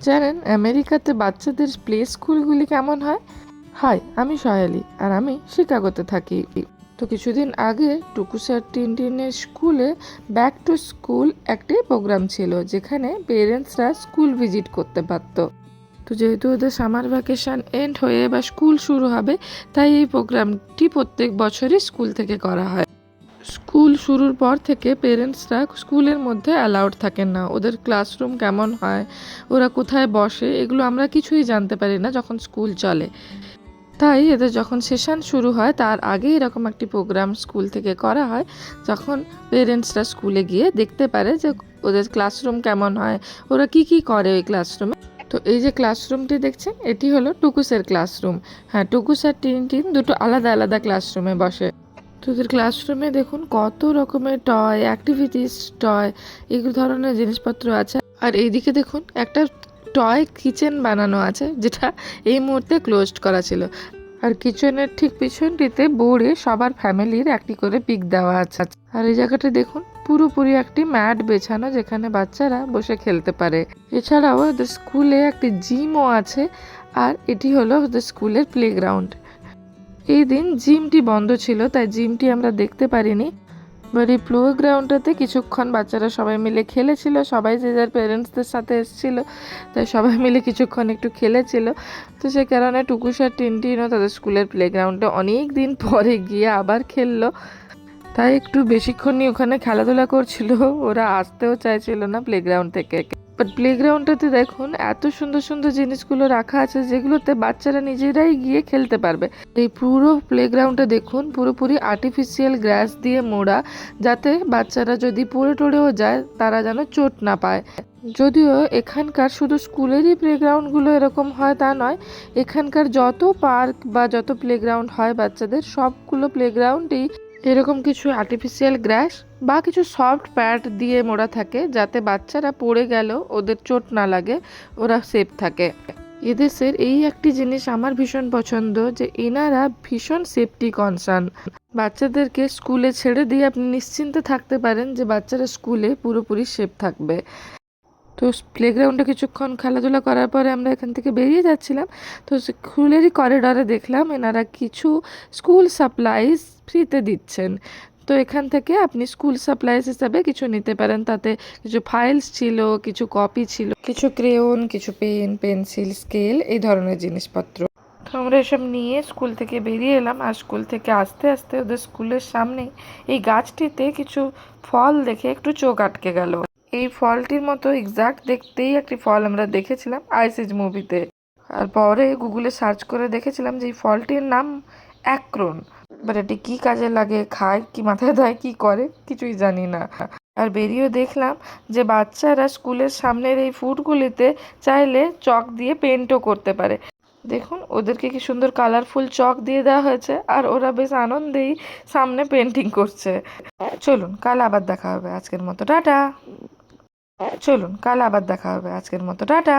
জানেন আমেরিকাতে বাচ্চাদের প্লে স্কুলগুলি কেমন হয়? হাই, আমি সয়ালি আর আমি শিকাগোতে থাকি। তো কিছুদিন আগে টুকু স্যার টিনটিনের স্কুলে ব্যাক টু স্কুল একটি প্রোগ্রাম ছিল, যেখানে পেরেন্টসরা স্কুল ভিজিট করতে পারত। তো যেহেতু ওদের সামার ভ্যাকেশন এন্ড হয়ে এবার স্কুল শুরু হবে, তাই এই প্রোগ্রামটি প্রত্যেক বছরই স্কুল থেকে করা হয়। স্কুল শুরুর পর থেকে পেরেন্টসরা স্কুলের মধ্যে অ্যালাউড থাকেন না। ওদের ক্লাসরুম কেমন হয়, ওরা কোথায় বসে, এগুলো আমরা কিছুই জানতে পারি না যখন স্কুল চলে। তাই এদের যখন সেশন শুরু হয় তার আগে এরকম একটি প্রোগ্রাম স্কুল থেকে করা হয়, যখন পেরেন্টসরা স্কুলে গিয়ে দেখতে পারে যে ওদের ক্লাসরুম কেমন হয়, ওরা কি কি করে ওই ক্লাসরুমে। তো এই যে ক্লাসরুমটি দেখছেন, এটি হলো টুকুসের ক্লাসরুম। হ্যাঁ, টুকুস আর টিনটিন দুটো আলাদা আলাদা ক্লাসরুমে বসে। তো ওদের ক্লাসরুমে দেখুন কত রকমের টয়, অ্যাক্টিভিটিস টয়, এগুলো ধরনের জিনিসপত্র আছে। আর এইদিকে দেখুন একটা টয় কিচেন বানানো আছে, যেটা এই মুহূর্তে ক্লোজড করা ছিল। আর কিচেনের ঠিক পিছনটিতে বোর্ডে সবার ফ্যামিলির একটি করে পিক দেওয়া আছে। আর এই জায়গাটা দেখুন পুরোপুরি একটি ম্যাট বেছানো, যেখানে বাচ্চারা বসে খেলতে পারে। এছাড়াও ওদের স্কুলে একটি জিমও আছে, আর এটি হলো ওদের স্কুলের প্লেগ্রাউন্ড। এই দিন জিমটি বন্ধ ছিল, তাই জিমটি আমরা দেখতে পারিনি। এবার এই প্লেগ্রাউন্ডটাতে কিছুক্ষণ বাচ্চারা সবাই মিলে খেলেছিল, সবাই যে যার পেরেন্টসদের সাথে এসেছিল, তাই সবাই মিলে কিছুক্ষণ একটু খেলেছিল। তো সে কারণে টুকুস আর টিনটিনও তাদের স্কুলের প্লেগ্রাউন্ডে অনেক দিন পরে গিয়ে আবার খেললো, তাই একটু বেশিক্ষণই ওখানে খেলাধুলা করছিল। ওরা আসতেও চাইছিল না প্লেগ্রাউন্ড থেকে। বাট প্লেগ্রাউন্ডটাতে দেখুন এত সুন্দর সুন্দর জিনিসগুলো রাখা আছে, যেগুলোতে বাচ্চারা নিজেরাই গিয়ে খেলতে পারবে। এই পুরো প্লেগ্রাউন্ডটা দেখুন পুরোপুরি আর্টিফিশিয়াল গ্রাস দিয়ে মোড়া, যাতে বাচ্চারা যদি পড়ে টড়েও যায় তারা যেন চোট না পায়। যদিও এখানকার শুধু স্কুলেরই প্লেগ্রাউন্ডগুলো এরকম হয় তা নয়, এখানকার যত পার্ক বা যত প্লেগ্রাউন্ড হয় বাচ্চাদের, সবগুলো প্লেগ্রাউন্ডেই এরকম কিছু আর্টিফিশিয়াল গ্রাস বা কিছু সফট প্যাড দিয়ে মোড়া থাকে, যাতে বাচ্চারা পড়ে গেলেও ওদের চোট না লাগে, ওরা সেফ থাকে। এদেশের এই একটি জিনিস আমার ভীষণ পছন্দ, যে এনারা ভীষণ সেফটি কনসার্ন। বাচ্চাদেরকে স্কুলে ছেড়ে দিয়ে আপনি নিশ্চিন্তে থাকতে পারেন যে বাচ্চারা স্কুলে পুরোপুরি সেফ থাকবে। তো প্লেগ্রাউন্ডে কিছুক্ষণ খেলাধুলা করার পরে আমরা এখান থেকে বেরিয়ে যাচ্ছিলাম। তো স্কুলেরই করিডরে দেখলাম এনারা কিছু স্কুল সাপ্লাইজ ফ্রিতে দিচ্ছেন। তো এখান থেকে আপনি স্কুল সাপ্লাইজ হিসাবে কিছু নিতে পারেন। তাতে কিছু ফাইলস ছিল, কিছু কপি ছিল, কিছু ক্রেয়ন, কিছু পেন, পেন্সিল, স্কেল, এই ধরনের জিনিসপত্র। তো আমরা এসব নিয়ে স্কুল থেকে বেরিয়ে এলাম। আর স্কুল থেকে আস্তে আস্তে ওদের স্কুলের সামনেই এই গাছটিতে কিছু ফল দেখে একটু চোখ আটকে গেল। এই ফলটির মতো এক্সাক্ট দেখতেই একটি ফল আমরা দেখেছিলাম আইস এজ মুভিতে। আর পরে গুগলে সার্চ করে দেখেছিলাম যে এই ফলটির নাম অ্যাক্রোন। বাট এটি কী কাজে লাগে, খায় কি, মাথায় দেয়, কি করে, কিছুই জানি না। আর বেরিয়েও দেখলাম যে বাচ্চারা স্কুলের সামনের এই ফুডগুলিতে চাইলে চক দিয়ে পেন্টও করতে পারে। দেখুন ওদেরকে কি সুন্দর কালারফুল চক দিয়ে দেওয়া হয়েছে, আর ওরা বেশ আনন্দেই সামনে পেন্টিং করছে। চলুন কাল আবার দেখা হবে, আজকের মতো টাটা। চলুন কাল আবার দেখা হবে, আজকের মতো টাটা।